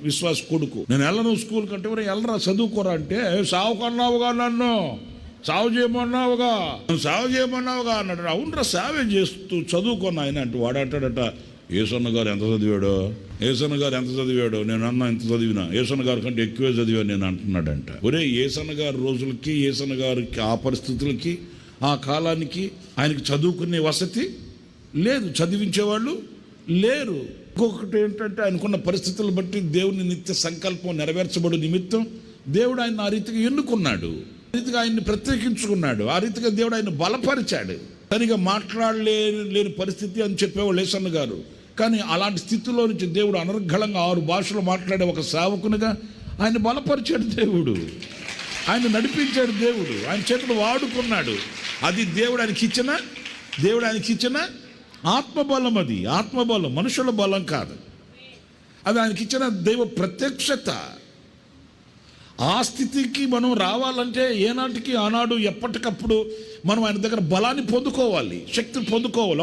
విశ్వాస కొడుకు. నేను వెళ్ళను స్కూల్ కంటే వెళ్ళరా చదువుకోరా అంటే, సావు కన్నావుగా, నన్ను సావు చేయమన్నావుగా అన్నాడు. అవునరా సేవే చేస్తూ చదువుకున్నా ఆయన అంటే వాడు అంటాడట, ఏసన్న గారు ఎంత చదివాడో నేను అన్నా ఎంత చదివినా, ఏసన్న గారి కంటే ఎక్కువే చదివాను నేను అంటున్నాడంట. ఒరే, ఏసన్న గారి రోజులకి, ఏసన్న గారికి ఆ పరిస్థితులకి, ఆ కాలానికి ఆయనకి చదువుకునే వసతి లేదు, చదివించేవాళ్ళు లేరు. ఇంకొకటి ఏంటంటే, ఆయనకున్న పరిస్థితులను బట్టి దేవుని నిత్య సంకల్పం నెరవేర్చబడు నిమిత్తం దేవుడు ఆయన ఆ రీతిగా ఎన్నుకున్నాడు, ఆ రీతిగా ఆయన్ని ప్రత్యేకించుకున్నాడు, ఆ రీతిగా దేవుడు ఆయన బలపరిచాడు. సరిగా మాట్లాడలేని పరిస్థితి అని చెప్పేవాళ్ళు ఏసన్న గారు. కానీ అలాంటి స్థితిలో నుంచి దేవుడు అనర్గళంగా 6 భాషలు మాట్లాడే ఒక సేవకునిగా ఆయన బలపరిచాడు దేవుడు, ఆయన నడిపించాడు దేవుడు, ఆయన చేతులు వాడుకున్నాడు. అది దేవుడు ఆయనకి ఇచ్చిన ఆత్మబలం. అది ఆత్మబలం, మనుషుల బలం కాదు. అది ఆయనకి ఇచ్చిన దైవ ప్రత్యక్షత. ఆ స్థితికి మనం రావాలంటే ఆనాడు ఎప్పటికప్పుడు మనం ఆయన దగ్గర బలాన్ని పొందుకోవాలి, శక్తిని పొందుకోవాలి.